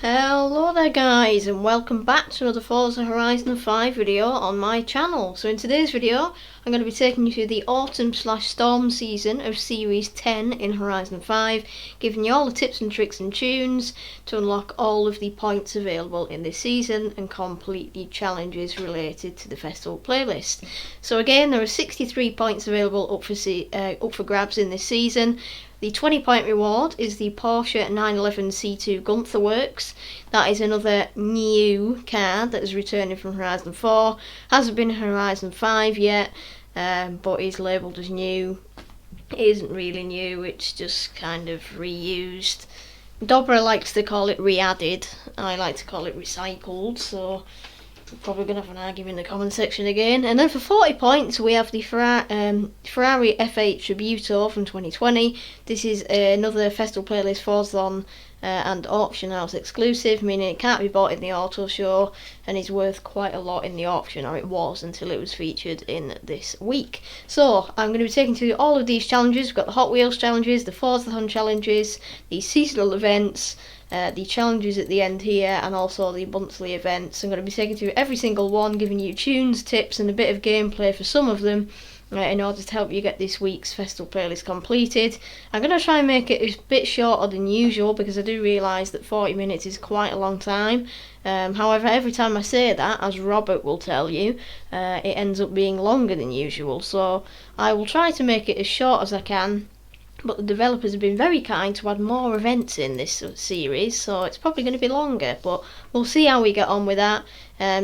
Hello there guys, and welcome back to another Forza Horizon 5 video on my channel. So in today's video I'm going to be taking you through the autumn/storm season of Series 10 in Horizon 5, giving you all the tips and tricks and tunes to unlock all of the points available in this season and complete the challenges related to the festival playlist. So again, there are 63 points available up for grabs in this season. The 20 point reward is the Porsche 911 C2 Gunther Works. That is another new car that is returning from Horizon 4. Hasn't been in Horizon 5 yet, but is labelled as new. It isn't really new, it's just kind of reused. Dobra likes to call it re-added. I like to call it recycled, so we're probably going to have an argument in the comment section again. And then for 40 points we have the Ferrari F8 Tributo from 2020. This is another festival playlist Forzathon and auction house exclusive, meaning it can't be bought in the auto show and is worth quite a lot in the auction, or it was until it was featured in this week. So I'm going to be taking you through all of these challenges. We've got the Hot Wheels challenges, the Forzathon challenges, the seasonal events, the challenges at the end here, and also the monthly events. I'm going to be taking through every single one, giving you tunes, tips and a bit of gameplay for some of them in order to help you get this week's festival playlist completed. I'm going to try and make it a bit shorter than usual because I do realise that 40 minutes is quite a long time. However, every time I say that, as Robert will tell you, it ends up being longer than usual. So I will try to make it as short as I can. But the developers have been very kind to add more events in this series, so it's probably going to be longer, but we'll see how we get on with that.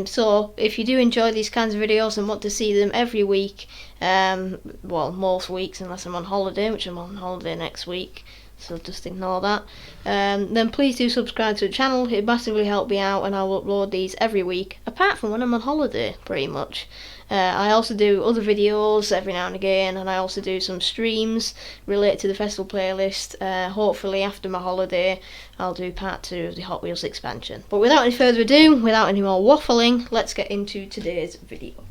So if you do enjoy these kinds of videos and want to see them every week, well, most weeks unless I'm on holiday, which I'm on holiday next week, so just ignore that, then please do subscribe to the channel. It massively helps me out, and I'll upload these every week, apart from when I'm on holiday, pretty much. I also do other videos every now and again, and I also do some streams related to the festival playlist. Hopefully after my holiday I'll do part 2 of the Hot Wheels expansion. But without any further ado, without any more waffling, let's get into today's video.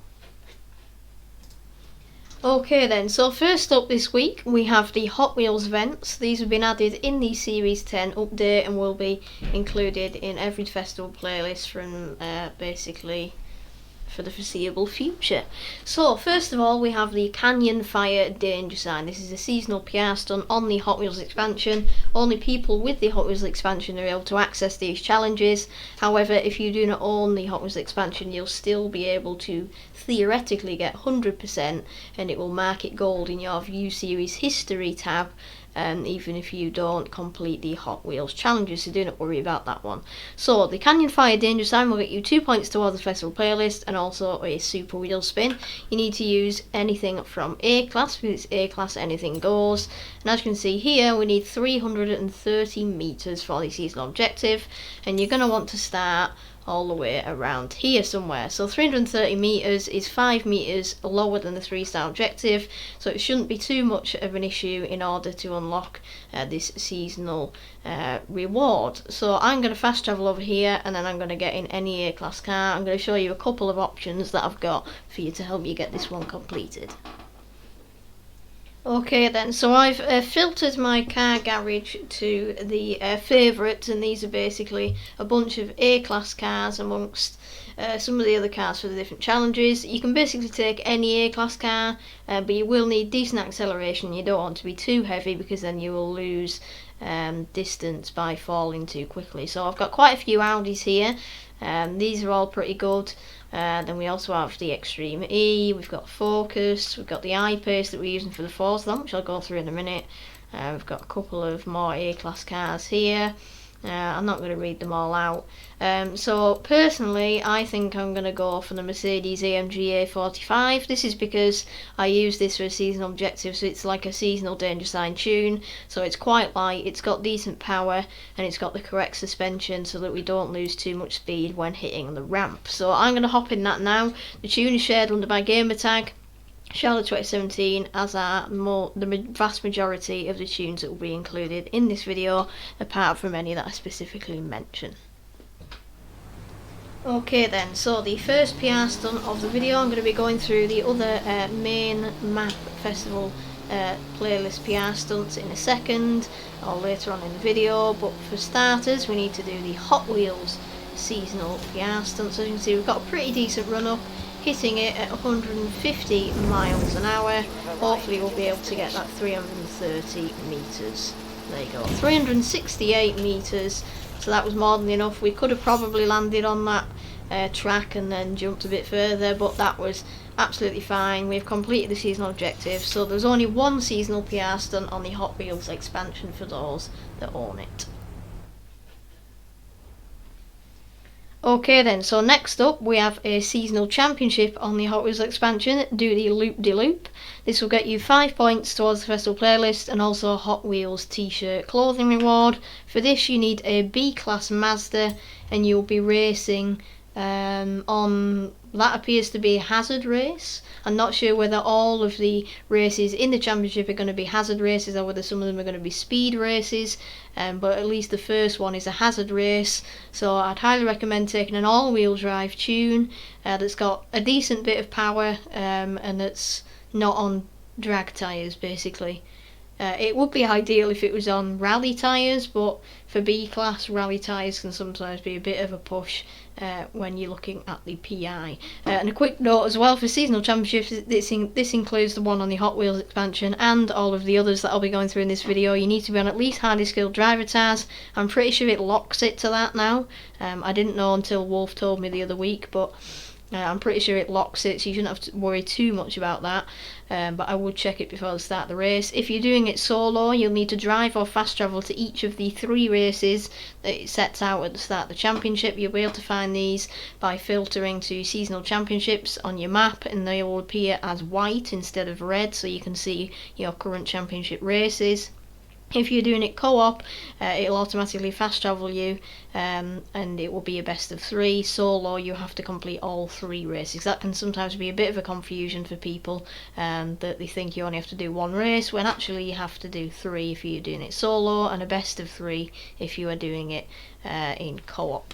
Okay then, so first up this week we have the Hot Wheels events. These have been added in the Series 10 update and will be included in every festival playlist from basically for the foreseeable future. So first of all we have the Canyon Fire danger sign. This is a seasonal PR stunt on the Hot Wheels expansion. Only people with the Hot Wheels expansion are able to access these challenges. However, if you do not own the Hot Wheels expansion, you'll still be able to theoretically get 100%, and it will mark it gold in your View Series History tab, even if you don't complete the Hot Wheels challenges, so do not worry about that one. So the Canyon Fire danger sign will get you 2 points towards the festival playlist and also a super wheel spin. You need to use anything from A class, because it's A class anything goes, and as you can see here we need 330 meters for the seasonal objective, and you're going to want to start all the way around here somewhere. So 330 meters is 5 meters lower than the 3-star objective, so it shouldn't be too much of an issue in order to unlock this seasonal reward. So I'm going to fast travel over here, and then I'm going to get in any A-class car. I'm going to show you a couple of options that I've got for you to help you get this one completed. Okay then, so I've filtered my car garage to the favourites, and these are basically a bunch of A-class cars amongst some of the other cars for the different challenges. You can basically take any A-class car, but you will need decent acceleration. You don't want to be too heavy because then you will lose distance by falling too quickly. So I've got quite a few Audis here. These are all pretty good. Then we also have the Extreme E, we've got Focus, we've got the Eyepiece that we're using for the Forzathon, which I'll go through in a minute. We've got a couple of more A-class cars here. I'm not going to read them all out. So personally I think I'm going to go for the Mercedes AMG A45. This is because I use this for a seasonal objective, so it's like a seasonal danger sign tune. So it's quite light, it's got decent power, and it's got the correct suspension so that we don't lose too much speed when hitting the ramp. So I'm going to hop in that now. The tune is shared under my Gamertag, Shylo 2017, as are the vast majority of the tunes that will be included in this video, apart from any that I specifically mention. Okay then, so the first PR stunt of the video, I'm going to be going through the other main map festival playlist PR stunts in a second or later on in the video, but for starters we need to do the Hot Wheels seasonal PR stunts. As you can see, we've got a pretty decent run up, hitting it at 150 miles an hour. Hopefully we'll be able to get that 330 metres. There you go, 368 metres, so that was more than enough. We could have probably landed on that track and then jumped a bit further, but that was absolutely fine. We've completed the seasonal objective, so there's only one seasonal PR stunt on the Hot Wheels expansion for those that own it. Okay then, so next up we have a seasonal championship on the Hot Wheels expansion, do the loop-de-loop. This will get you 5 points towards the festival playlist and also a Hot Wheels t-shirt clothing reward. For this you need a B-class Mazda and you'll be racing on, that appears to be a hazard race. I'm not sure whether all of the races in the championship are going to be hazard races or whether some of them are going to be speed races, but at least the first one is a hazard race, so I'd highly recommend taking an all-wheel drive tune that's got a decent bit of power and that's not on drag tyres basically. It would be ideal if it was on rally tyres, but for B-class, rally tyres can sometimes be a bit of a push when you're looking at the PI. And a quick note as well, for seasonal championships, this includes the one on the Hot Wheels expansion and all of the others that I'll be going through in this video. You need to be on at least highly skilled driver tires. I'm pretty sure it locks it to that now. I didn't know until Wolf told me the other week, but I'm pretty sure it locks it, so you shouldn't have to worry too much about that, but I would check it before the start of the race. If you're doing it solo, you'll need to drive or fast travel to each of the 3 races that it sets out at the start of the championship. You'll be able to find these by filtering to seasonal championships on your map, and they will appear as white instead of red, so you can see your current championship races. If you're doing it co-op, it'll automatically fast travel you and it will be a best of 3. Solo, you have to complete all 3 races. That can sometimes be a bit of a confusion for people, that they think you only have to do 1 race, when actually you have to do 3 if you're doing it solo, and a best of 3 if you are doing it in co-op.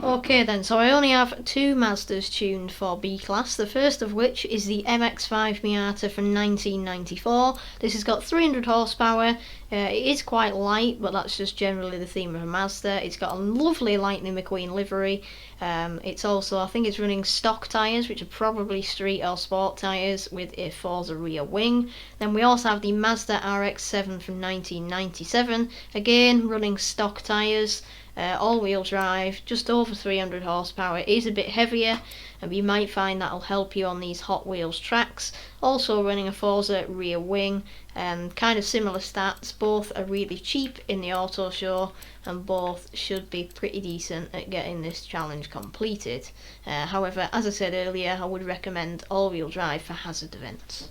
Okay then, so I only have 2 Mazdas tuned for B-Class, the first of which is the MX-5 Miata from 1994. This has got 300 horsepower, it is quite light, but that's just generally the theme of a Mazda. It's got a lovely Lightning McQueen livery. It's also, I think it's running stock tyres, which are probably street or sport tyres, with a Forza rear wing. Then we also have the Mazda RX-7 from 1997, again running stock tyres. All-wheel drive, just over 300 horsepower. It is a bit heavier, and you might find that'll help you on these Hot Wheels tracks. Also running a Forza rear wing, kind of similar stats. Both are really cheap in the auto show, and both should be pretty decent at getting this challenge completed. However, as I said earlier, I would recommend all-wheel drive for hazard events.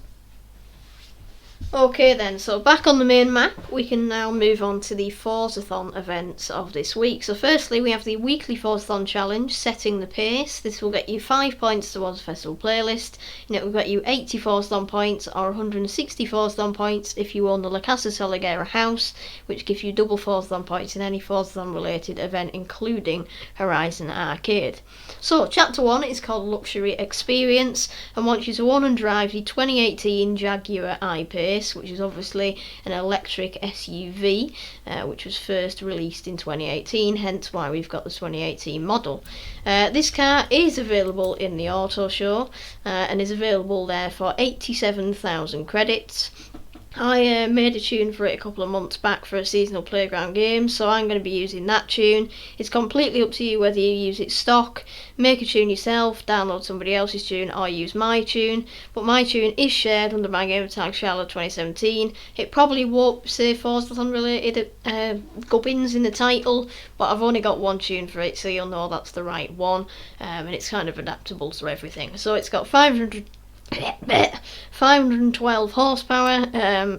Okay then, so back on the main map, we can now move on to the Forzathon events of this week. So firstly, we have the weekly Forzathon challenge, Setting the Pace. This will get you 5 points towards the festival playlist, and it will get you 80 Forzathon points or 160 Forzathon points if you own the La Casa Salguera house, which gives you double Forzathon points in any Forzathon related event, including Horizon Arcade. So chapter 1 is called Luxury Experience, and wants you to own and drive the 2018 Jaguar Eyepiece, which is obviously an electric SUV, which was first released in 2018, hence why we've got the 2018 model. This car is available in the auto show and is available there for 87,000 credits. I made a tune for it a couple of months back for a seasonal playground game, so I'm going to be using that tune. It's completely up to you whether you use it stock, make a tune yourself, download somebody else's tune, or use my tune. But my tune is shared under my Gamertag Shylo 2017. It probably won't say Forzathon related gubbins in the title, but I've only got 1 tune for it, so you'll know that's the right one, and it's kind of adaptable to everything. So it's got 512 horsepower.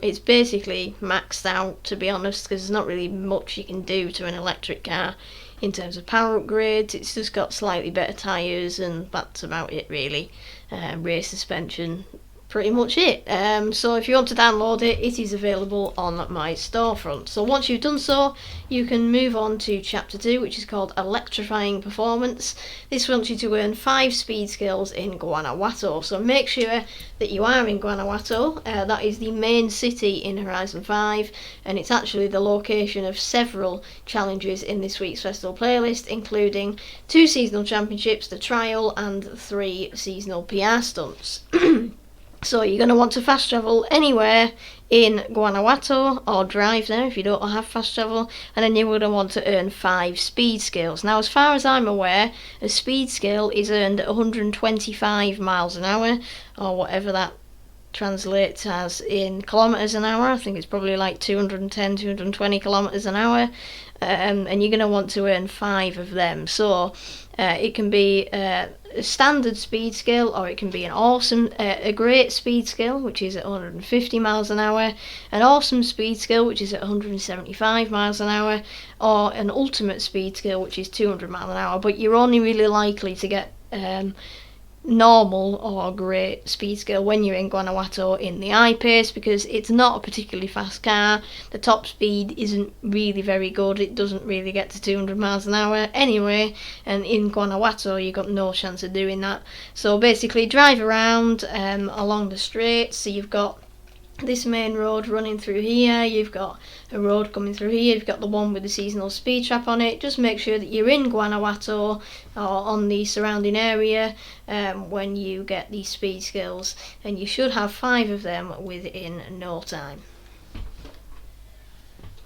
It's basically maxed out, to be honest, because there's not really much you can do to an electric car in terms of power upgrades. It's just got slightly better tyres, and that's about it really. Rear suspension, pretty much it. So if you want to download it, it is available on my storefront. So once you've done so, you can move on to chapter 2, which is called Electrifying Performance. This wants you to earn 5 speed skills in Guanajuato. So make sure that you are in Guanajuato. That is the main city in Horizon 5, and it's actually the location of several challenges in this week's festival playlist, including 2 seasonal championships, the trial, and 3 seasonal PR stunts. So you're going to want to fast travel anywhere in Guanajuato, or drive there if you don't have fast travel, and then you're going to want to earn 5 speed skills. Now, as far as I'm aware, a speed skill is earned at 125 miles an hour, or whatever that translates as in kilometres an hour. I think it's probably like 210, 220 kilometres an hour, and you're going to want to earn 5 of them. So it can be a standard speed skill, or it can be a great speed skill, which is at 150 miles an hour, an awesome speed skill, which is at 175 miles an hour, or an ultimate speed skill, which is 200 miles an hour. But you're only really likely to get normal or great speed skill when you're in Guanajuato in the Eyepiece, because it's not a particularly fast car. The top speed isn't really very good. It doesn't really get to 200 miles an hour anyway, and in Guanajuato you've got no chance of doing that. So basically drive around along the straights. So you've got this main road running through here, you've got a road coming through here, you've got the one with the seasonal speed trap on it. Just make sure that you're in Guanajuato or on the surrounding area when you get these speed skills, and you should have 5 of them within no time.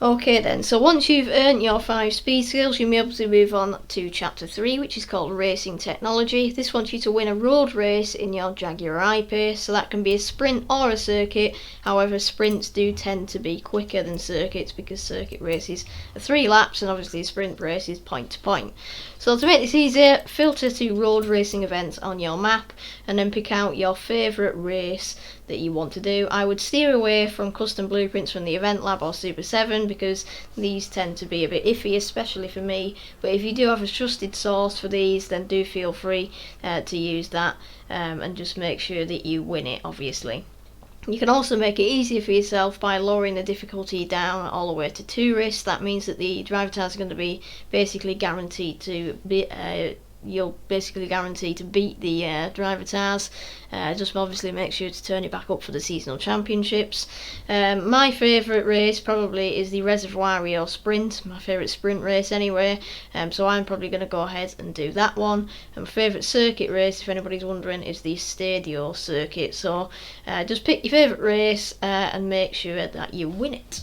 Okay then, so once you've earned your 5 speed skills, you'll be able to move on to chapter 3, which is called Racing Technology. This wants you to win a road race in your Jaguar Eyepiece, so that can be a sprint or a circuit. However, sprints do tend to be quicker than circuits, because circuit races are 3 laps, and obviously a sprint race is point to point. So to make this easier, filter to road racing events on your map, and then pick out your favourite race that you want to do. I would steer away from custom blueprints from the Event Lab or Super 7, because these tend to be a bit iffy, especially for me. But if you do have a trusted source for these, then do feel free to use that, and just make sure that you win it, obviously. You can also make it easier for yourself by lowering the difficulty down all the way to Tourist. That means that the driver tires are going to be basically guaranteed to be you'll basically guarantee to beat the driver tires. Just obviously make sure to turn it back up for the seasonal championships. My favourite race probably is the Reservoirio Sprint, my favourite sprint race anyway, so I'm probably going to go ahead and do that one. And my favourite circuit race, if anybody's wondering, is the Stadio circuit. So just pick your favourite race and make sure that you win it.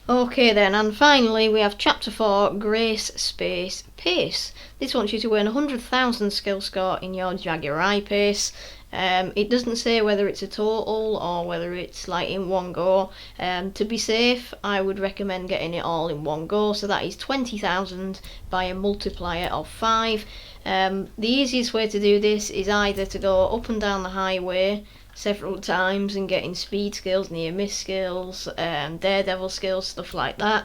Okay then, and finally we have chapter 4, Grace Space Pace. This wants you to earn 100,000 skill score in your Jaguar Eyepiece. It doesn't say whether it's a total or whether it's like in one go. To be safe, I would recommend getting it all in one go, so that is 20,000 by a multiplier of 5. The easiest way to do this is either to go up and down the highway several times and getting speed skills, near miss skills, daredevil skills, stuff like that,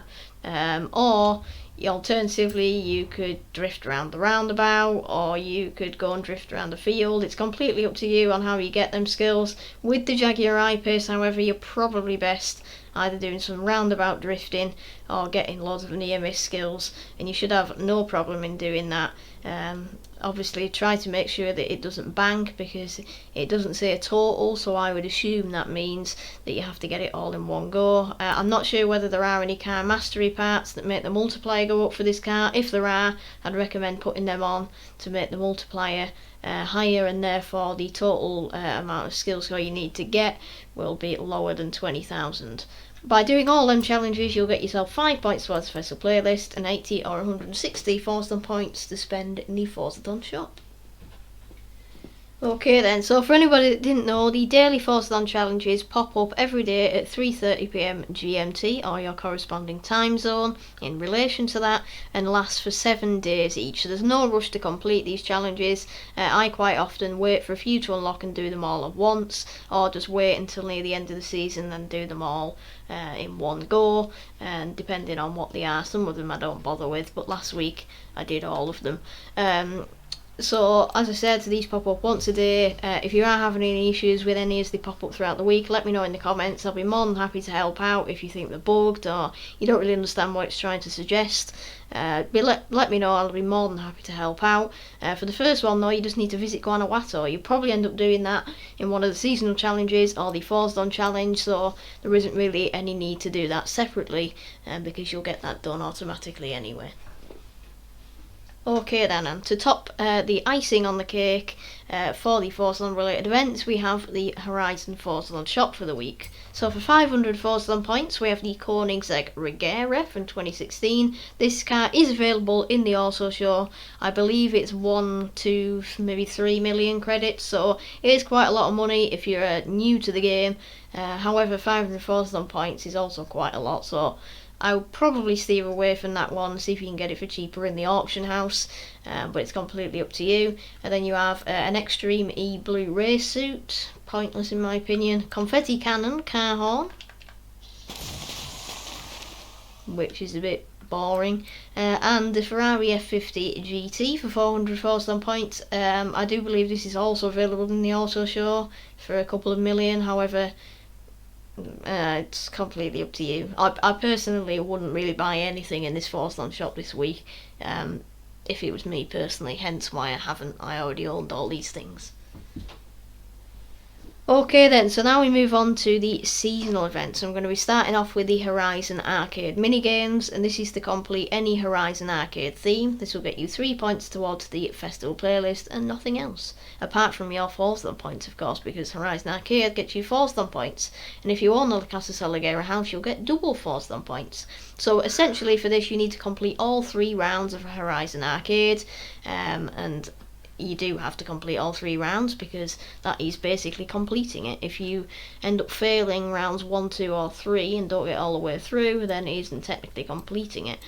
or alternatively you could drift around the roundabout, or you could go and drift around the field. It's completely up to you on how you get them skills. With the Jaguar Eyepiece, however, you're probably best either doing some roundabout drifting or getting loads of near miss skills, and you should have no problem in doing that. Obviously try to make sure that it doesn't bank, because it doesn't say a total, so I would assume that means that you have to get it all in one go. I'm not sure whether there are any car mastery parts that make the multiplier go up for this car. If there are, I'd recommend putting them on to make the multiplier higher, and therefore the total amount of skill score you need to get will be lower than 20,000. By doing all them challenges, you'll get yourself 5 points towards the festival playlist and 80 or 160 Forzathon points to spend in the Forzathon shop. Okay then, so for anybody that didn't know, the daily Forzathon challenges pop up every day at 3:30 PM GMT, or your corresponding time zone in relation to that, and last for 7 days each. So there's no rush to complete these challenges. I quite often wait for a few to unlock and do them all at once, or just wait until near the end of the season and do them all in one go, and depending on what they are. Some of them I don't bother with, but last week I did all of them. So, as I said, these pop up once a day. If you are having any issues with any as they pop up throughout the week, let me know in the comments. I'll be more than happy to help out if you think they're bugged or you don't really understand what it's trying to suggest. Let me know, I'll be more than happy to help out. For the first one though, you just need to visit Guanajuato. You'll probably end up doing that in one of the seasonal challenges or the Forzathon challenge, so there isn't really any need to do that separately because you'll get that done automatically anyway. Okay then, and to top the icing on the cake for the Forzathon related events, we have the Horizon Forzathon shop for the week. So for 500 Forzathon points, we have the Koenigsegg Regera from 2016. This car is available in the auto show. I believe it's 1, 2, maybe 3 million credits, so it is quite a lot of money if you're new to the game. However, 500 Forzathon points is also quite a lot, so I would probably steer away from that one, see if you can get it for cheaper in the auction house, but it's completely up to you. And then you have an Extreme E blue race suit, pointless in my opinion, confetti cannon, car horn, which is a bit boring, and the Ferrari F50 GT for 400 Forzathon points. I do believe this is also available in the auto show for a couple of million, however, it's completely up to you. I personally wouldn't really buy anything in this Forzathon shop this week if it was me personally, hence why I haven't. I already owned all these things. Okay then, so now we move on to the seasonal events. I'm going to be starting off with the Horizon Arcade Minigames, and this is to complete any Horizon Arcade theme. This will get you 3 points towards the festival playlist and nothing else, apart from your Forzathon points of course, because Horizon Arcade gets you Forzathon points, and if you own the Casa Salgueira house you'll get double Forzathon points. So essentially for this you need to complete all 3 rounds of Horizon Arcade, and you do have to complete all 3 rounds because that is basically completing it. If you end up failing rounds 1, 2 or 3 and don't get all the way through, then it isn't technically completing it.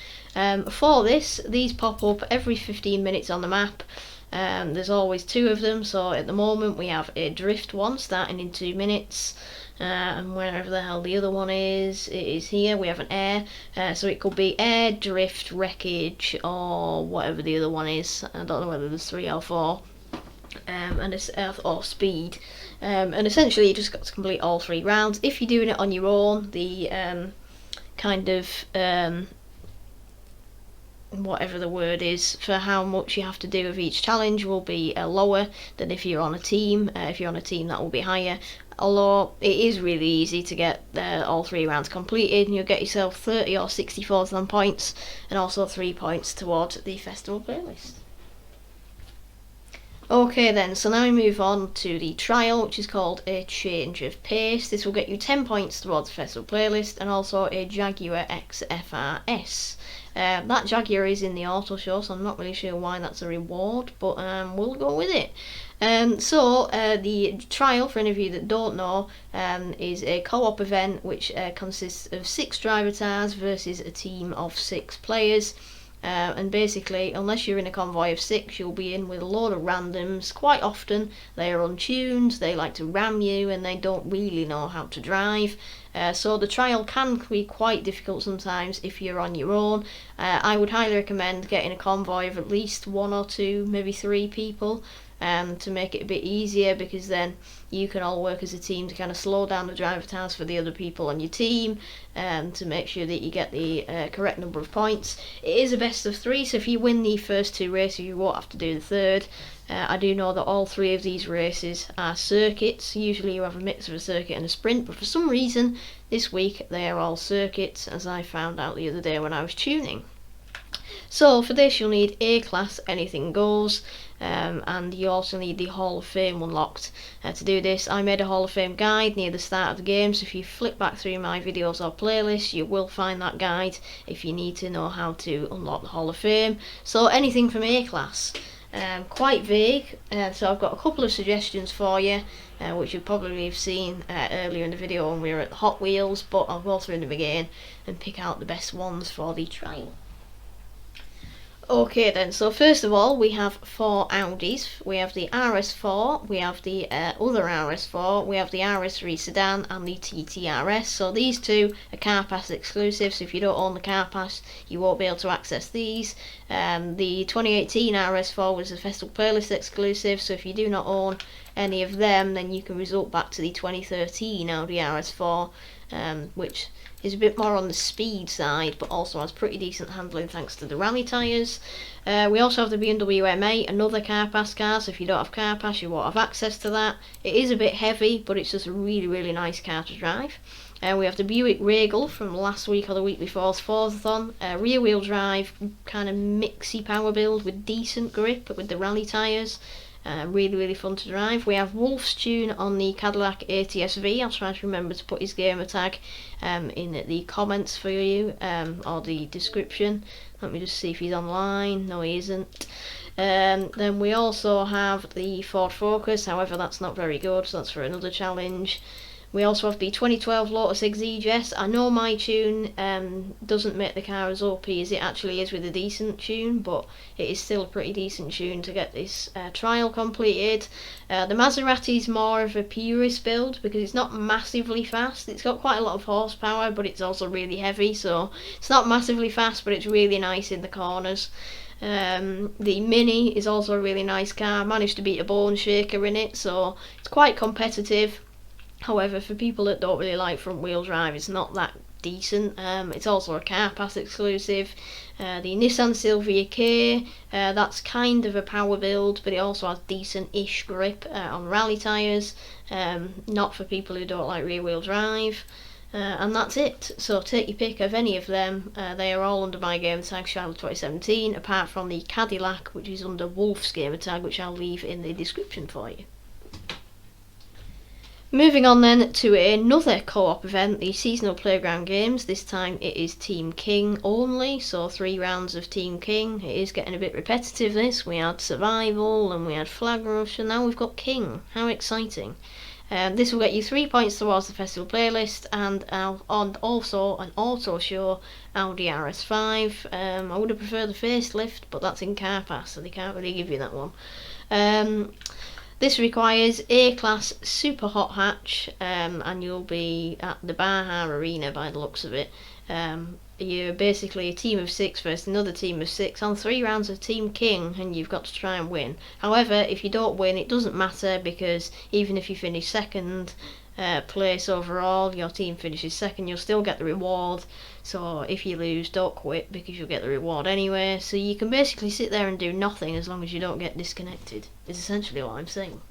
For this, these pop up every 15 minutes on the map. There's always 2 of them, so at the moment we have a drift one starting in 2 minutes. And wherever the hell the other one is, it is here. We have an air, so it could be air, drift, wreckage, or whatever the other one is. I don't know whether there's 3 or 4, and it's or speed. And essentially you just got to complete all 3 rounds. If you're doing it on your own, the whatever the word is for how much you have to do of each challenge will be lower than if you're on a team. If you're on a team, that will be higher, although it is really easy to get all 3 rounds completed, and you'll get yourself 30 or 60 Forzathon points and also 3 points towards the festival playlist. Okay then, so now we move on to the trial, which is called a change of pace. This will get you 10 points towards the festival playlist and also a Jaguar XFRS. That Jaguar is in the auto show, so I'm not really sure why that's a reward, but we'll go with it. So the trial, for any of you that don't know, is a co-op event which consists of 6 driver tars versus a team of 6 players. And basically, unless you're in a convoy of 6, you'll be in with a load of randoms. Quite often they are untuned, they like to ram you, and they don't really know how to drive. So the trial can be quite difficult sometimes if you're on your own. I would highly recommend getting a convoy of at least 1 or 2, maybe 3 people, to make it a bit easier, because then you can all work as a team to kind of slow down the driver tasks for the other people on your team, to make sure that you get the correct number of points. It is a best of 3, so if you win the first 2 races you won't have to do the third. I do know that all 3 of these races are circuits. Usually you have a mix of a circuit and a sprint, but for some reason this week they are all circuits, as I found out the other day when I was tuning. So for this you'll need A-Class Anything Goes, and you also need the Hall of Fame unlocked. To do this, I made a Hall of Fame guide near the start of the game, so if you flip back through my videos or playlists you will find that guide if you need to know how to unlock the Hall of Fame. So anything from A-Class. Quite vague, so I've got a couple of suggestions for you, which you probably have seen earlier in the video when we were at the Hot Wheels, but I'll go through them again and pick out the best ones for the trial. Okay then, so first of all we have 4 Audis. We have the RS4, we have the other RS4, we have the RS3 sedan and the TTRS. So these two are car pass exclusive, so if you don't own the car pass you won't be able to access these. The 2018 RS4 was a Festival Playlist exclusive, so if you do not own any of them then you can resort back to the 2013 Audi RS4, which is a bit more on the speed side but also has pretty decent handling thanks to the rally tyres. We also have the BMW M8, another car pass car, so if you don't have car pass you won't have access to that. It is a bit heavy but it's just a really nice car to drive. We have the Buick Regal from last week or the week before's Forzathon, rear wheel drive, kind of mixy power build with decent grip with the rally tyres. Really fun to drive. We have Wolf's Tune on the Cadillac ATS-V. I'll try to remember to put his gamer tag in the comments for you, or the description. Let me just see if he's online. No, he isn't. Then we also have the Ford Focus, however that's not very good, so that's for another challenge. We also have the 2012 Lotus Exige. I know my tune doesn't make the car as OP as it actually is with a decent tune, but it is still a pretty decent tune to get this trial completed. The Maserati is more of a purist build because it's not massively fast. It's got quite a lot of horsepower, but it's also really heavy, so it's not massively fast, but it's really nice in the corners. The Mini is also a really nice car. I managed to beat a Bone Shaker in it, so it's quite competitive. However, for people that don't really like front wheel drive, it's not that decent. It's also a car pass exclusive. The Nissan Silvia K, that's kind of a power build, but it also has decent-ish grip on rally tyres. Not for people who don't like rear wheel drive. And that's it. So take your pick of any of them. They are all under my gamertag Shylo 2017, apart from the Cadillac, which is under Wolf's gamertag, which I'll leave in the description for you. Moving on then to another co-op event, the seasonal playground games. This time it is Team King only, so 3 rounds of Team King. It is getting a bit repetitive this. We had Survival and we had Flag Rush and now we've got King. How exciting. This will get you 3 points towards the festival playlist and also an auto show Audi RS5. I would have preferred the facelift, but that's in car pass so they can't really give you that one. This requires A-Class Super Hot Hatch, and you'll be at the Baja Arena by the looks of it. You're basically a team of 6 versus another team of 6 on 3 rounds of Team King, and you've got to try and win. However, if you don't win, it doesn't matter, because even if you finish second place overall, your team finishes second, you'll still get the reward. So if you lose, don't quit, because you'll get the reward anyway. So you can basically sit there and do nothing as long as you don't get disconnected, is essentially what I'm saying.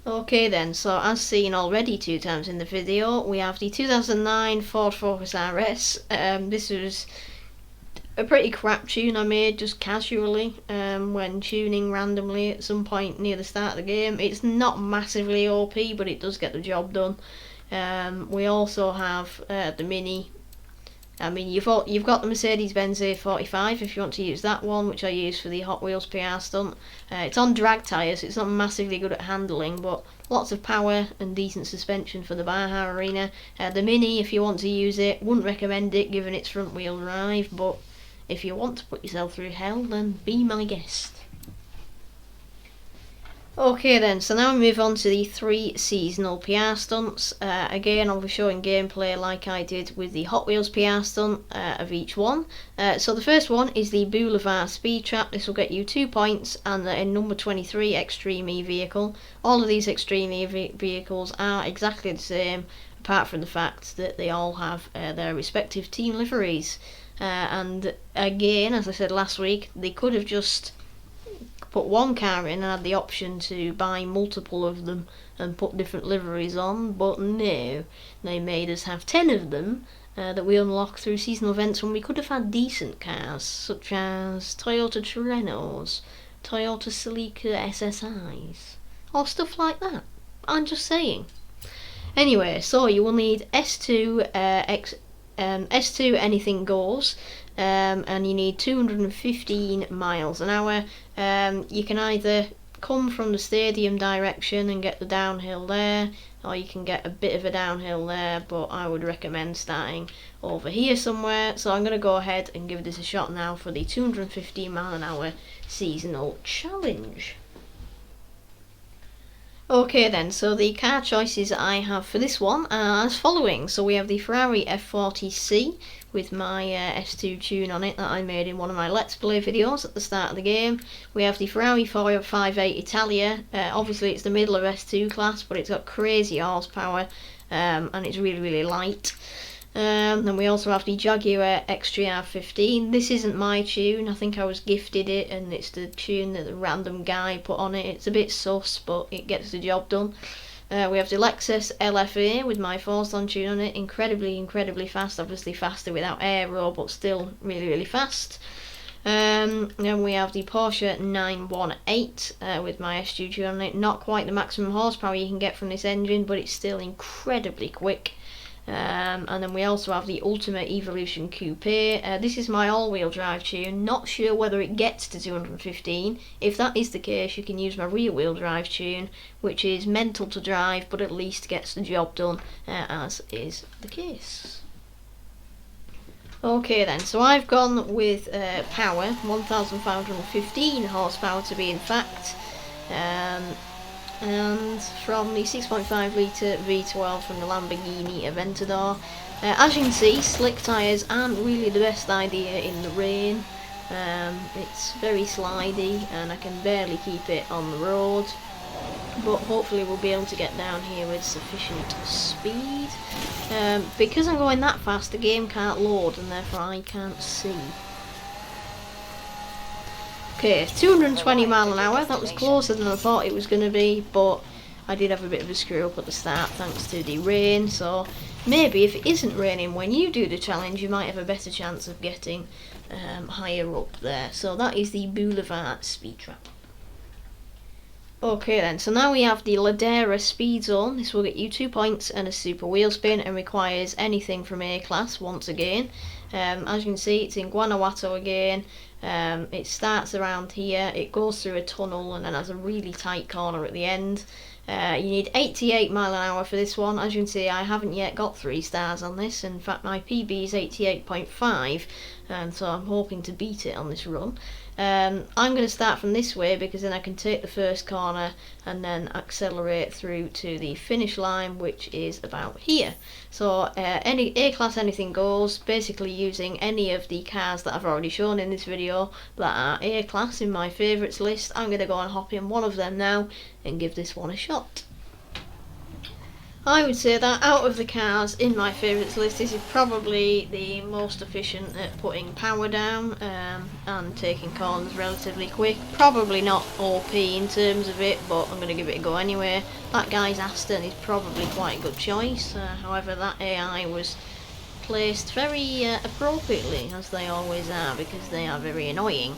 Okay then, so as seen already 2 times in the video, we have the 2009 Ford Focus RS. This was a pretty crap tune I made just casually when tuning randomly at some point near the start of the game. It's not massively OP, but it does get the job done. We also have the Mini. I mean, you've got the Mercedes-Benz A45 if you want to use that one, which I use for the Hot Wheels PR stunt. It's on drag tyres, so it's not massively good at handling, but lots of power and decent suspension for the Baja Arena. The Mini, if you want to use it, wouldn't recommend it given its front wheel drive, but if you want to put yourself through hell, then be my guest. Okay then, so now we move on to the 3 seasonal PR stunts. Again, I'll be showing gameplay like I did with the Hot Wheels PR stunt of each one. So the first one is the Boulevard Speed Trap. This will get you 2 points, and a number 23 Extreme E vehicle. All of these Extreme E vehicles are exactly the same, apart from the fact that they all have their respective team liveries. And again, as I said last week, they could have just put one car in and had the option to buy multiple of them and put different liveries on, but no, they made us have 10 of them that we unlock through seasonal events when we could have had decent cars such as Toyota Terrenos, Toyota Celica SSIs, or stuff like that. I'm just saying. Anyway, so you will need S2 S2 Anything Goes, and you need 215 miles an hour. You can either come from the stadium direction and get the downhill there, or you can get a bit of a downhill there, but I would recommend starting over here somewhere. So I'm going to go ahead and give this a shot now for the 215 mile an hour seasonal challenge. Okay then, so the car choices I have for this one are as following. So we have the Ferrari F40C with my S2 tune on it that I made in one of my Let's Play videos at the start of the game. We have the Ferrari 458 Italia. Obviously it's the middle of S2 class, but it's got crazy horsepower and it's really light. Then we also have the Jaguar XJR15. This isn't my tune, I think I was gifted it and it's the tune that the random guy put on it. It's a bit sus, but it gets the job done. We have the Lexus LFA with my Forzathon tune on it. Incredibly fast, obviously faster without aero, but still really fast. Then we have the Porsche 918 with my S2 tune on it. Not quite the maximum horsepower you can get from this engine, but it's still incredibly quick. And then we also have the Ultimate Evolution Coupe. This is my all-wheel drive tune. Not sure whether it gets to 215. If that is the case, you can use my rear-wheel drive tune, which is mental to drive, but at least gets the job done, as is the case. Okay then, so I've gone with power, 1515 horsepower to be exact. And from the 6.5 litre V12 from the Lamborghini Aventador. As you can see, slick tyres aren't really the best idea in the rain. It's very slidey and I can barely keep it on the road, but hopefully we'll be able to get down here with sufficient speed. Because I'm going that fast, the game can't load and therefore I can't see. Okay, 220 mile an hour, that was closer than I thought it was going to be, but I did have a bit of a screw up at the start thanks to the rain, so maybe if it isn't raining when you do the challenge you might have a better chance of getting higher up there. So that is the Boulevard speed trap. Okay then, so now we have the Ladera speed zone. This will get you 2 points and a super wheel spin and requires anything from A class once again. As you can see, it's in Guanajuato again. It starts around here, it goes through a tunnel and then has a really tight corner at the end. You need 88 mile an hour for this one. As you can see, I haven't yet got 3 stars on this. In fact, my PB is 88.5, and so I'm hoping to beat it on this run. I'm going to start from this way because then I can take the first corner and then accelerate through to the finish line, which is about here. So any A-class anything goes, basically using any of the cars that I've already shown in this video that are A-class in my favourites list. I'm going to go and hop in one of them now and give this one a shot. I would say that out of the cars in my favourites list, this is probably the most efficient at putting power down and taking corners relatively quick. Probably not OP in terms of it, but I'm going to give it a go anyway. That guy's Aston is probably quite a good choice. However, that AI was placed very appropriately, as they always are, because they are very annoying.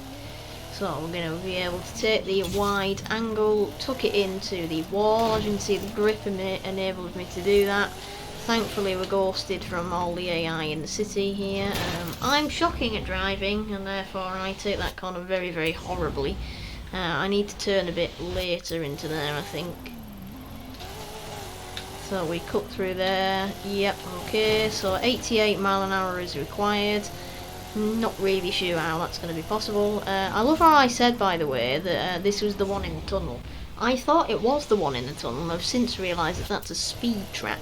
So we're going to be able to take the wide angle, tuck it into the wall. As you can see, the grip enabled me to do that. Thankfully we're ghosted from all the AI in the city here. I'm shocking at driving and therefore I take that corner very horribly. I need to turn a bit later into there, I think. So we cut through there. Yep, okay, so 88 mile an hour is required. Not really sure how that's going to be possible. I love how I said, by the way, that this was the one in the tunnel. I thought it was the one in the tunnel, and I've since realised that that's a speed trap.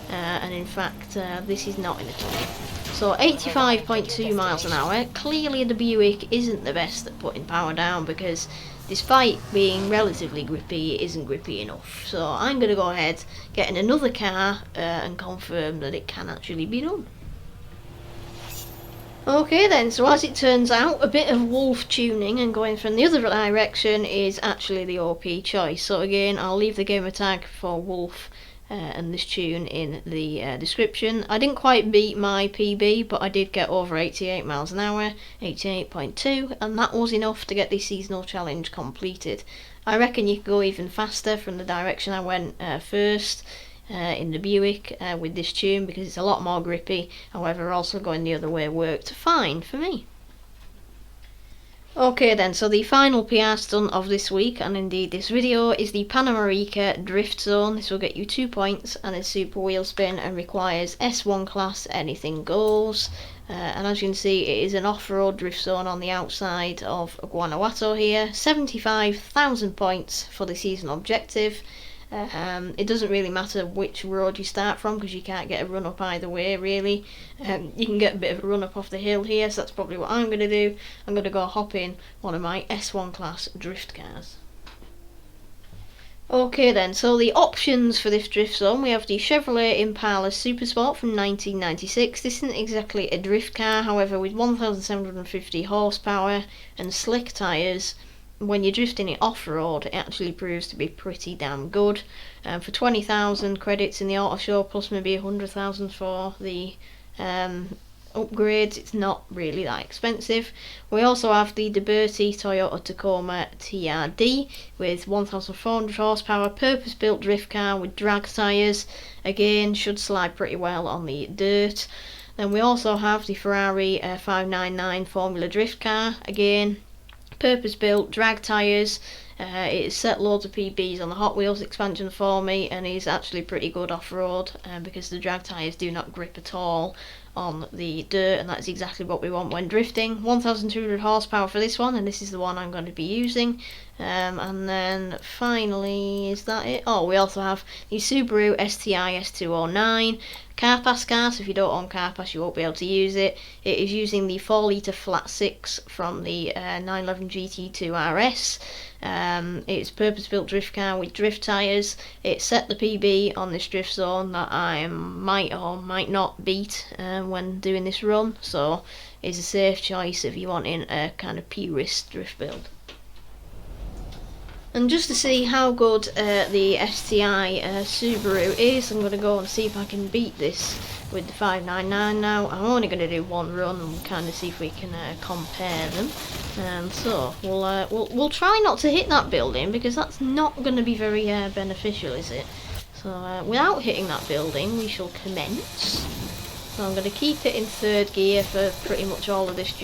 And in fact, this is not in the tunnel. So 85.2 miles an hour. Clearly the Buick isn't the best at putting power down because despite being relatively grippy, it isn't grippy enough. So I'm going to go ahead, get in another car and confirm that it can actually be done. Okay then, so as it turns out, a bit of wolf tuning and going from the other direction is actually the OP choice. So again, I'll leave the Gamertag for wolf and this tune in the description. I didn't quite beat my PB, but I did get over 88 miles an hour, 88.2, and that was enough to get the seasonal challenge completed. I reckon you could go even faster from the direction I went first. In the Buick with this tune because it's a lot more grippy. However, also going the other way worked fine for me. Okay then, so the final PR stunt of this week, and indeed this video, is the Panamerica Drift Zone. This will get you 2 points and a super wheel spin and requires S1 class, anything goes. And as you can see, it is an off-road drift zone on the outside of Guanajuato here. 75,000 points for the season objective. It doesn't really matter which road you start from because you can't get a run up either way really. You can get a bit of a run up off the hill here, so that's probably what I'm going to do. I'm going to go hop in one of my S1 class drift cars. Okay then, so the options for this drift zone, we have the Chevrolet Impala Supersport from 1996. This isn't exactly a drift car, however, with 1,750 horsepower and slick tyres, when you're drifting it off-road, it actually proves to be pretty damn good. For 20,000 credits in the auto show, plus maybe 100,000 for the upgrades, it's not really that expensive. We also have the DeBerti Toyota Tacoma TRD with 1,400 horsepower, purpose-built drift car with drag tyres. Again, should slide pretty well on the dirt. Then we also have the Ferrari 599 Formula Drift car. Again, purpose-built, drag tyres. It's set loads of PBs on the Hot Wheels expansion for me, and is actually pretty good off-road because the drag tyres do not grip at all on the dirt, and that's exactly what we want when drifting. 1,200 horsepower for this one, and this is the one I'm going to be using. And then finally, is that it? Oh, we also have the Subaru STI S209 CarPass car, so if you don't own CarPass you won't be able to use it. It is using the 4 litre flat 6 from the 911 GT2 RS. It's purpose-built drift car with drift tyres. It set the PB on this drift zone that I might or might not beat when doing this run, so it's a safe choice if you're wanting a kind of purist drift build. And just to see how good the STI Subaru is, I'm going to go and see if I can beat this with the 599 now. I'm only going to do one run and kind of see if we can compare them. So we'll try not to hit that building because that's not going to be very beneficial, is it? So without hitting that building, we shall commence. So I'm going to keep it in third gear for pretty much all of this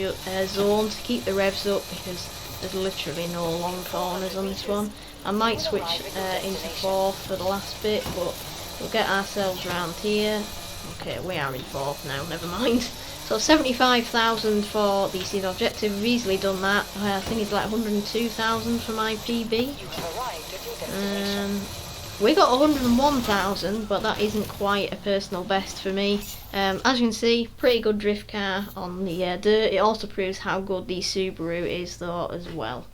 zone to keep the revs up because there's literally no long corners on this one. I might switch into fourth for the last bit, but we'll get ourselves round here. Okay, we are in fourth now, never mind. So 75,000 for the season objective, we've easily done that. I think it's like 102,000 for my PB. We got 101,000, but that isn't quite a personal best for me. As you can see, pretty good drift car on the dirt. It also proves how good the Subaru is though as well.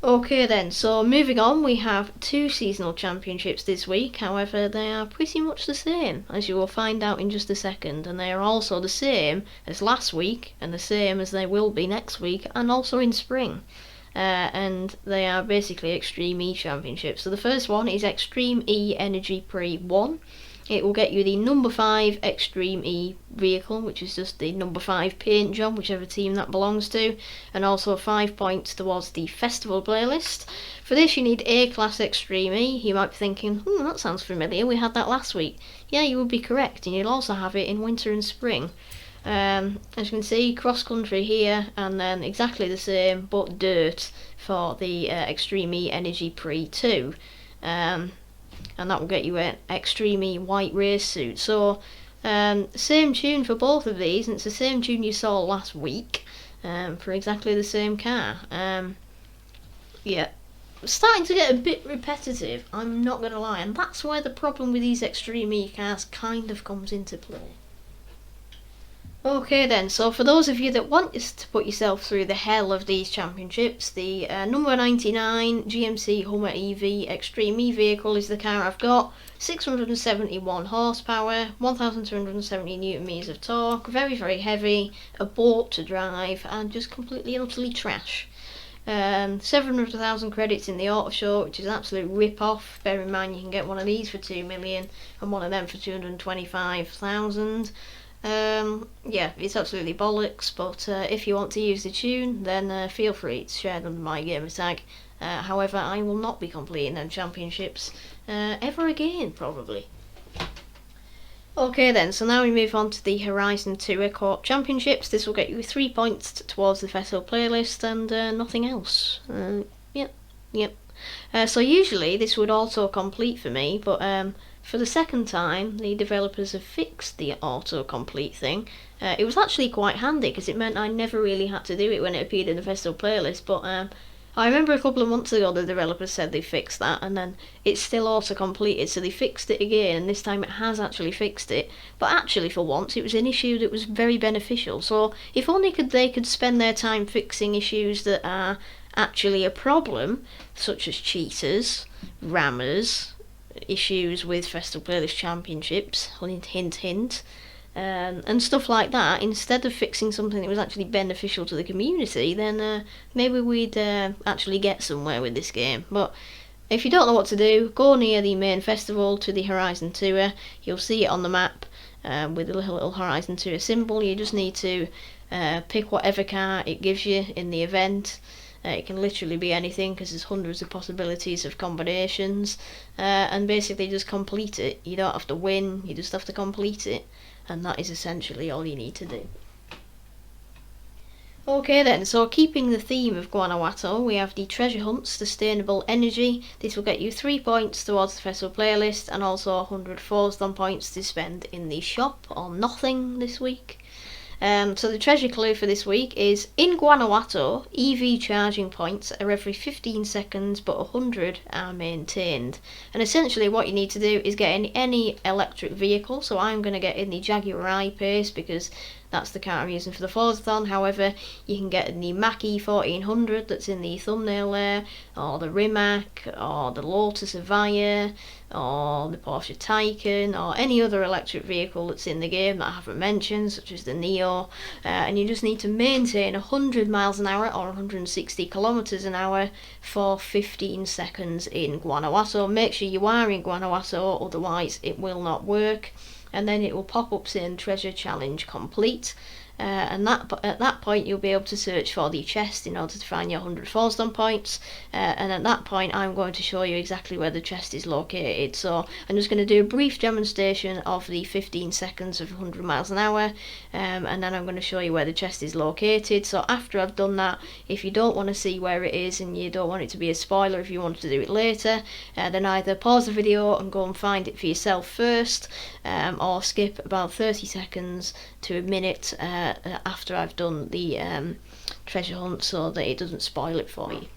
Okay then, so moving on, we have 2 seasonal championships this week. However, they are pretty much the same, as you will find out in just a second, and they are also the same as last week and the same as they will be next week and also in spring. And they are basically Extreme E championships. So the first one is Extreme E Energy Pre 1. It will get you the number 5 Extreme E vehicle, which is just the number 5 paint job, whichever team that belongs to, and also 5 points towards the festival playlist. For this you need A-Class Extreme E. You might be thinking, that sounds familiar, we had that last week. Yeah, you would be correct, and you'll also have it in winter and spring. As you can see, cross country here, and then exactly the same but dirt for the Extreme E Energy Pre 2. And that will get you an Extreme E white race suit. So same tune for both of these, and it's the same tune you saw last week for exactly the same car. Yeah, starting to get a bit repetitive, I'm not going to lie, and that's where the problem with these Extreme E cars kind of comes into play. Okay then, so for those of you that want to put yourself through the hell of these championships, the number 99 GMC Homework EV Extreme E vehicle is the car I've got. 671 horsepower, 1,270 newton meters of torque, very very heavy, a boat to drive, and just completely and utterly trash. 700,000 credits in the auto show, which is an absolute rip-off. Bear in mind you can get one of these for 2 million and one of them for 225,000. Yeah, it's absolutely bollocks, but if you want to use the tune, then feel free to share them on my Gamertag. However, I will not be completing them championships ever again, probably. Okay then, so now we move on to the Horizon Tour Co-op Championships. This will get you 3 points towards the festival playlist and nothing else. Yep. So usually this would auto-complete for me, but for the second time the developers have fixed the auto-complete thing. It was actually quite handy because it meant I never really had to do it when it appeared in the festival playlist, but I remember a couple of months ago the developers said they fixed that, and then it's still auto-completed, so they fixed it again, and this time it has actually fixed it. But actually, for once, it was an issue that was very beneficial, so if only they could spend their time fixing issues that are actually a problem, such as cheaters, rammers, issues with Festival Playlist Championships, hint hint, and stuff like that, instead of fixing something that was actually beneficial to the community, then maybe we'd actually get somewhere with this game. But if you don't know what to do, go near the main festival to the Horizon Tour. You'll see it on the map with the little Horizon Tour symbol. You just need to pick whatever car it gives you in the event. It can literally be anything because there's hundreds of possibilities of combinations, and basically just complete it. You don't have to win, you just have to complete it, and that is essentially all you need to do. Okay then, so keeping the theme of Guanajuato, we have the Treasure Hunt Sustainable Energy. This will get you 3 points towards the festival playlist and also 100 Forzathon points to spend in the shop or nothing this week. So the treasure clue for this week is, in Guanajuato, EV charging points are every 15 seconds but 100 are maintained. And essentially what you need to do is get in any electric vehicle, so I'm going to get in the Jaguar Eyepiece because that's the car I'm using for the Forzathon. However, you can get in the Mackie 1400 that's in the thumbnail there, or the Rimac, or the Lotus Evija, or the Porsche Taycan, or any other electric vehicle that's in the game that I haven't mentioned, such as the Neo, and you just need to maintain 100 miles an hour or 160 kilometers an hour for 15 seconds in Guanajuato. Make sure you are in Guanajuato, otherwise it will not work. And then it will pop up saying Treasure Challenge Complete, and at that point you'll be able to search for the chest in order to find your 100 Forzathon points, and at that point I'm going to show you exactly where the chest is located. So I'm just going to do a brief demonstration of the 15 seconds of 100 miles an hour, and then I'm going to show you where the chest is located. So after I've done that, if you don't want to see where it is and you don't want it to be a spoiler if you want to do it later, then either pause the video and go and find it for yourself first, or skip about 30 seconds to a minute after I've done the treasure hunt so that it doesn't spoil it for you.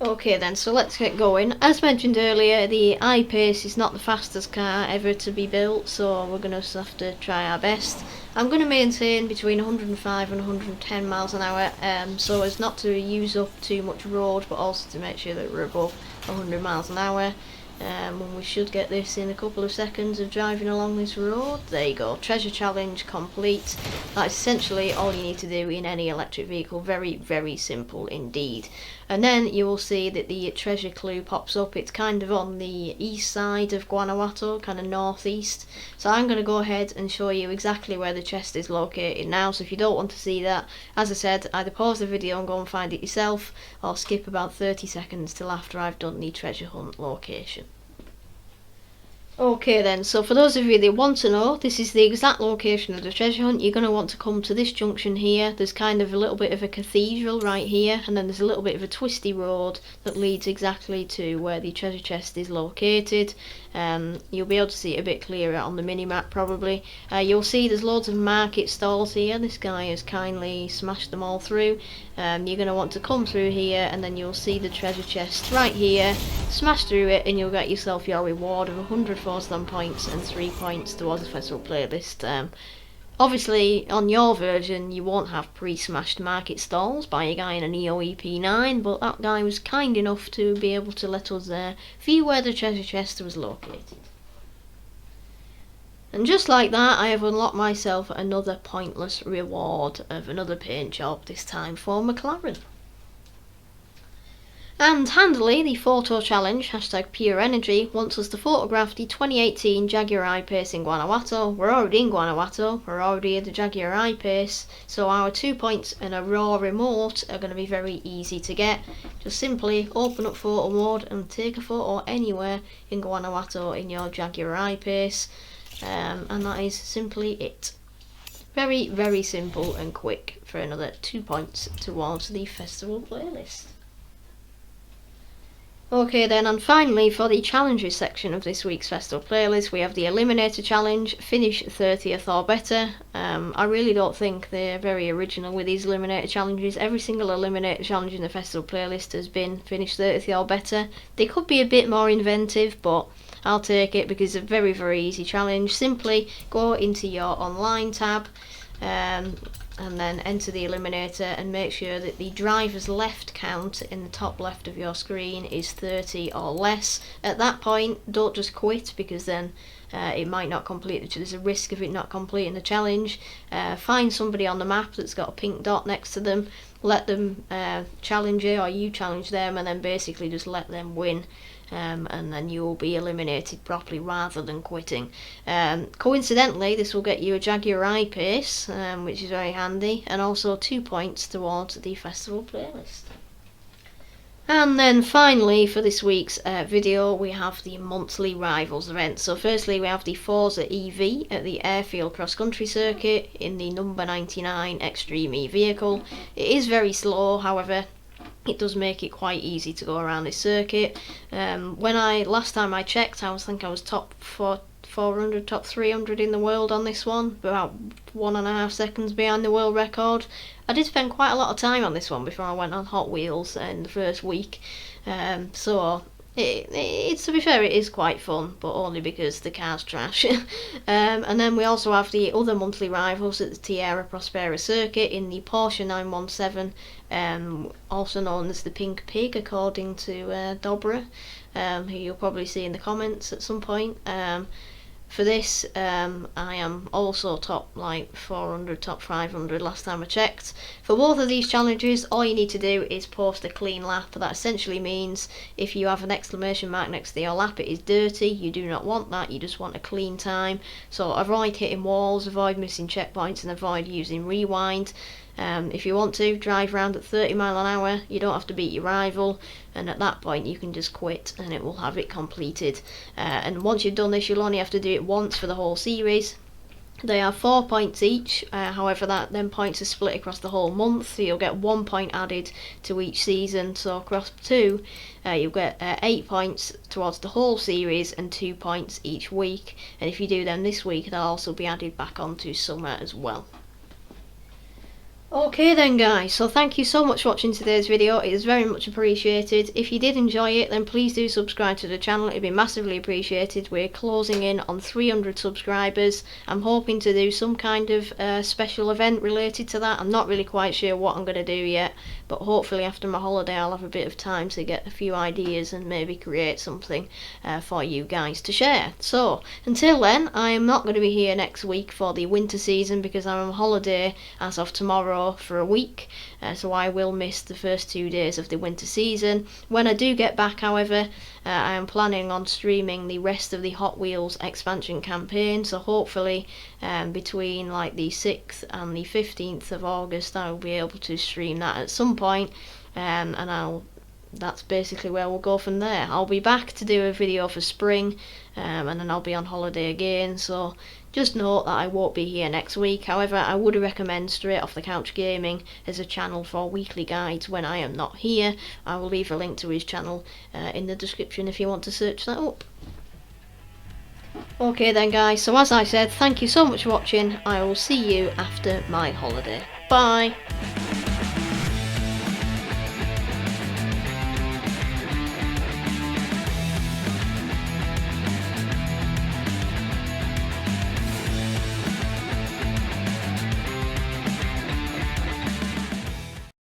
Okay then, so let's get going. As mentioned earlier, the I-Pace is not the fastest car ever to be built, so we're going to have to try our best. I'm going to maintain between 105 and 110 miles an hour, so as not to use up too much road, but also to make sure that we're above 100 miles an hour. And we should get this in a couple of seconds of driving along this road. There you go, treasure challenge complete. That's essentially all you need to do in any electric vehicle. Very, very simple indeed. And then you will see that the treasure clue pops up. It's kind of on the east side of Guanajuato, kind of northeast. So I'm going to go ahead and show you exactly where the chest is located now. So if you don't want to see that, as I said, either pause the video and go and find it yourself, or skip about 30 seconds till after I've done the treasure hunt location. Okay then, so for those of you that want to know, this is the exact location of the treasure hunt. You're going to want to come to this junction here. There's kind of a little bit of a cathedral right here, and then there's a little bit of a twisty road that leads exactly to where the treasure chest is located. You'll be able to see it a bit clearer on the mini-map probably. You'll see there's loads of market stalls here. This guy has kindly smashed them all through. You're going to want to come through here, and then you'll see the treasure chest right here. Smash through it and you'll get yourself your reward of 100 Forzathon points and 3 points towards the festival playlist. Obviously on your version you won't have pre-smashed market stalls by a guy in a Neo EP9, but that guy was kind enough to be able to let us view where the treasure chest was located. And just like that, I have unlocked myself another pointless reward of another paint job, this time for McLaren. And handily, the photo challenge, #PureEnergy, wants us to photograph the 2018 Jaguar I-Pace in Guanajuato. We're already in Guanajuato, we're already at the Jaguar I-Pace, so our 2 points and a raw remote are going to be very easy to get. Just simply open up photo mode and take a photo anywhere in Guanajuato in your Jaguar I-Pace. and that is simply it. Very, very simple and quick for another 2 points towards the festival playlist. Okay then, and finally for the challenges section of this week's festival playlist, we have the Eliminator Challenge, finish 30th or better. I really don't think they're very original with these Eliminator Challenges. Every single Eliminator Challenge in the festival playlist has been finish 30th or better. They could be a bit more inventive, but I'll take it because it's a very, very easy challenge. Simply go into your online tab, and then enter the eliminator and make sure that the driver's left count in the top left of your screen is 30 or less. At that point, don't just quit, because then it might not complete. There's a risk of it not completing the challenge. Find somebody on the map that's got a pink dot next to them, let them challenge you, or you challenge them, and then basically just let them win. And then you will be eliminated properly rather than quitting. Coincidentally, this will get you a Jaguar Eyepiece, which is very handy, and also 2 points towards the festival playlist. And then finally for this week's video, we have the monthly rivals event. So firstly we have the Forza EV at the Airfield Cross Country Circuit in the number 99 Extreme E vehicle. It is very slow, however it does make it quite easy to go around this circuit. Last time I checked, I think I was top 400, top 300 in the world on this one, about 1.5 seconds behind the world record. I did spend quite a lot of time on this one before I went on Hot Wheels in the first week, so to be fair, it is quite fun, but only because the car's trash. And then we also have the other monthly rivals at the Tierra Prospera circuit in the Porsche 917, also known as the Pink Pig, according to Dobra, who you'll probably see in the comments at some point. For this, I am also top 400, top 500 last time I checked. For both of these challenges, all you need to do is post a clean lap. That essentially means if you have an exclamation mark next to your lap, it is dirty. You do not want that, you just want a clean time. So avoid hitting walls, avoid missing checkpoints, and avoid using rewind. If you want to drive around at 30 mile an hour, you don't have to beat your rival, and at that point you can just quit and it will have it completed. And once you've done this, you'll only have to do it once for the whole series. They are 4 points each, however then points are split across the whole month, so you'll get 1 point added to each season. So across 2, you'll get 8 points towards the whole series and 2 points each week, and if you do them this week, they'll also be added back onto summer as well. Okay then guys, so thank you so much for watching today's video. It is very much appreciated. If you did enjoy it, then please do subscribe to the channel. It'd be massively appreciated. We're closing in on 300 subscribers. I'm hoping to do some kind of special event related to that. I'm not really quite sure what I'm going to do yet, but hopefully after my holiday I'll have a bit of time to get a few ideas and maybe create something for you guys to share. So until then, I am not going to be here next week for the winter season because I'm on holiday as of tomorrow for a week, so I will miss the first 2 days of the winter season. When I do get back, however, I am planning on streaming the rest of the Hot Wheels expansion campaign, so hopefully between the 6th and the 15th of August I will be able to stream that at some point, and that's basically where we'll go from there. I'll be back to do a video for spring, and then I'll be on holiday again, so just note that I won't be here next week. However, I would recommend Straight Off the Couch Gaming as a channel for weekly guides when I am not here. I will leave a link to his channel in the description if you want to search that up. Okay then guys, so as I said, thank you so much for watching. I will see you after my holiday. Bye!